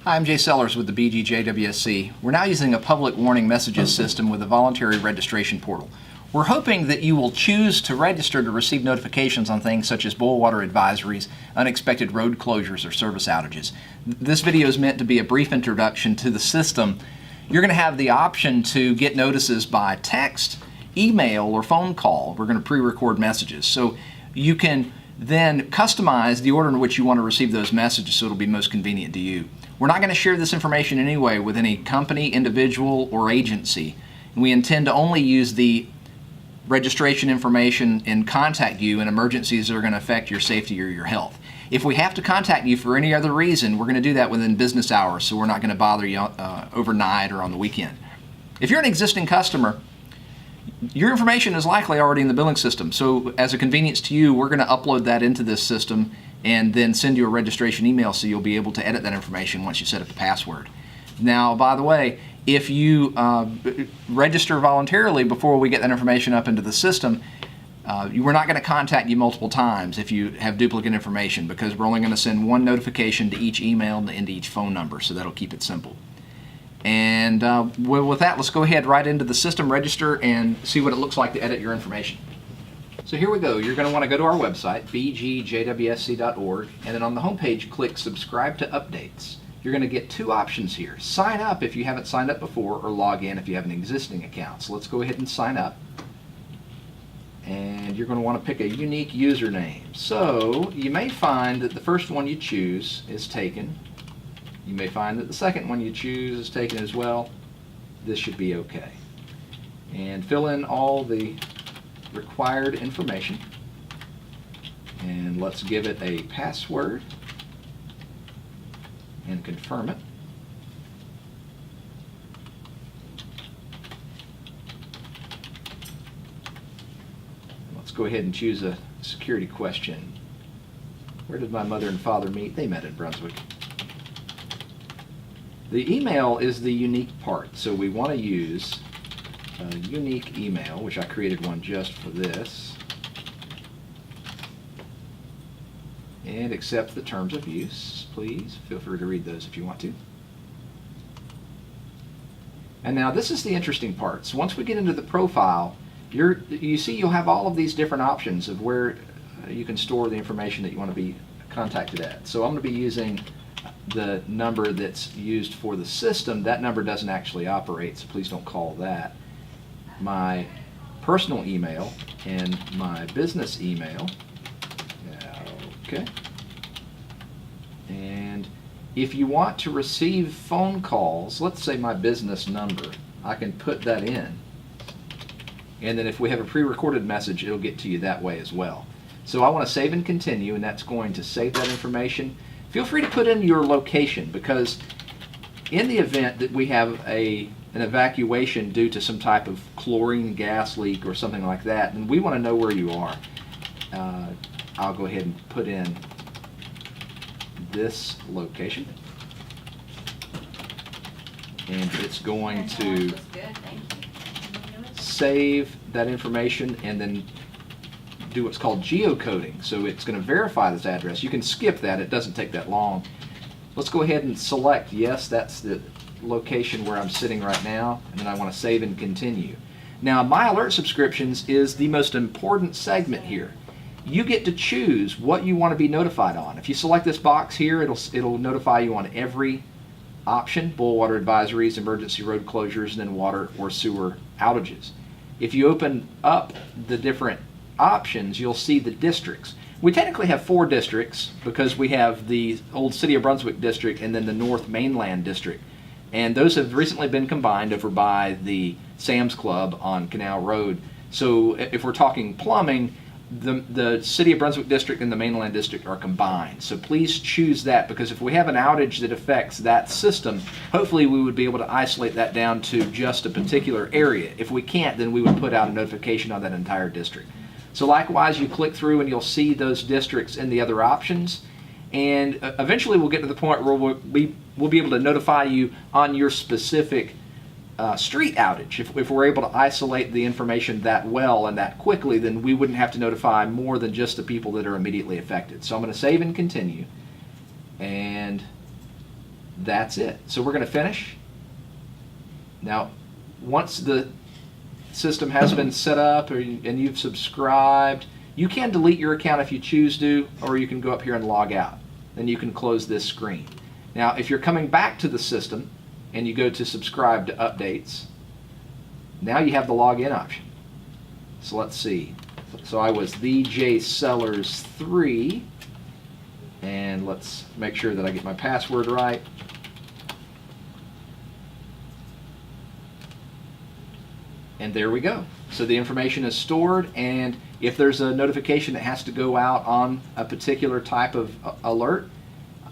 Hi, I'm jsellers with the BGJWSC. We're now using a public warning messages system with a voluntary registration portal. We're hoping that you will choose to register to receive notifications on things such as boil water advisories, unexpected road closures, or service outages. This video is meant to be a brief introduction to the system. You're going to have the option to get notices by text, email, or phone call. We're going to pre-record messages. So you can then customize the order in which you want to receive those messages so it'll be most convenient to you. We're not going to share this information in any way with any company, individual, or agency. We intend to only use the registration information and contact you in emergencies that are going to affect your safety or your health. If we have to contact you for any other reason, we're going to do that within business hours, so we're not going to bother you overnight or on the weekend. If you're an existing customer, your information is likely already in the billing system, so as a convenience to you, we're going to upload that into this system and then send you a registration email so you'll be able to edit that information once you set up the password. Now, by the way, if you register voluntarily before we get that information up into the system, we're not going to contact you multiple times if you have duplicate information, because we're only going to send one notification to each email and to each phone number, so that'll keep it simple. And with that, let's go ahead right into the system, register, and see what it looks like to edit your information. So here we go. You're going to want to go to our website, bgjwsc.org, and then on the home page, click Subscribe to Updates. You're going to get two options here. Sign up if you haven't signed up before, or log in if you have an existing account. So let's go ahead and sign up. And you're going to want to pick a unique username. So you may find that the first one you choose is taken. You may find that the second one you choose is taken as well. This should be okay. And fill in all the required information. And let's give it a password and confirm it. Let's go ahead and choose a security question. Where did my mother and father meet? They met in Brunswick. The email is the unique part, so we want to use a unique email, which I created one just for this, and accept the terms of use, please. Feel free to read those if you want to. And now this is the interesting part. So once we get into the profile, you see you'll have all of these different options of where you can store the information that you want to be contacted at. So I'm going to be using the number that's used for the system. That number doesn't actually operate, so please don't call that. My personal email and my business email. Okay. And if you want to receive phone calls, let's say my business number, I can put that in. And then if we have a pre-recorded message, it'll get to you that way as well. So I want to save and continue, and that's going to save that information. Feel free to put in your location, because in the event that we have an evacuation due to some type of chlorine gas leak or something like that, and we want to know where you are, I'll go ahead and put in this location, and it's going to save that information and then do what's called geocoding. So it's going to verify this address. You can skip that, it doesn't take that long. Let's go ahead and select yes, that's the location where I'm sitting right now, and then I want to save and continue. Now, my alert subscriptions is the most important segment here. You get to choose what you want to be notified on. If you select this box here, it'll notify you on every option: boil water advisories, emergency road closures, and then water or sewer outages. If you open up the different options, you'll see the districts. We technically have 4 districts because we have the old City of Brunswick district and then the North Mainland district. And those have recently been combined over by the Sam's Club on Canal Road. So if we're talking plumbing, the City of Brunswick district and the Mainland district are combined. So please choose that, because if we have an outage that affects that system, hopefully we would be able to isolate that down to just a particular area. If we can't, then we would put out a notification on that entire district. So likewise, you click through and you'll see those districts and the other options, and eventually we'll get to the point where we'll be able to notify you on your specific street outage. If we're able to isolate the information that well and that quickly, then we wouldn't have to notify more than just the people that are immediately affected. So I'm going to save and continue, and that's it. So we're going to finish. Now, once the system has been set up and you've subscribed, you can delete your account if you choose to, or you can go up here and log out. Then you can close this screen. Now, if you're coming back to the system and you go to subscribe to updates, now you have the login option. So let's see. So I was the jsellers 3, and let's make sure that I get my password right. And there we go. So the information is stored, and if there's a notification that has to go out on a particular type of alert,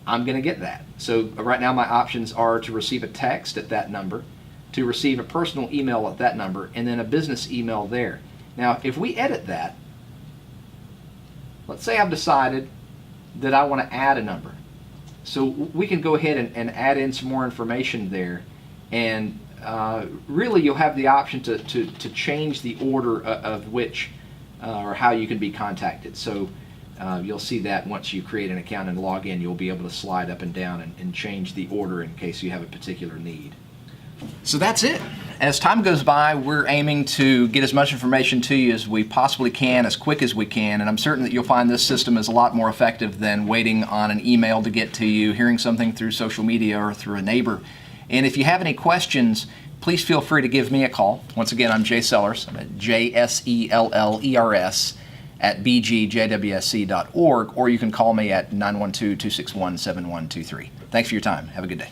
I'm going to get that. So right now my options are to receive a text at that number, to receive a personal email at that number, and then a business email there. Now, if we edit that, let's say I've decided that I want to add a number. So we can go ahead and add in some more information there, and really you'll have the option to change the order of which or how you can be contacted. So you'll see that once you create an account and log in, you'll be able to slide up and down and change the order in case you have a particular need. So that's it. As time goes by, we're aiming to get as much information to you as we possibly can, as quick as we can, and I'm certain that you'll find this system is a lot more effective than waiting on an email to get to you, hearing something through social media or through a neighbor. And if you have any questions, please feel free to give me a call. Once again, I'm jsellers. I'm at JSELLERS at BGJWSC.org, or you can call me at 912-261-7123. Thanks for your time. Have a good day.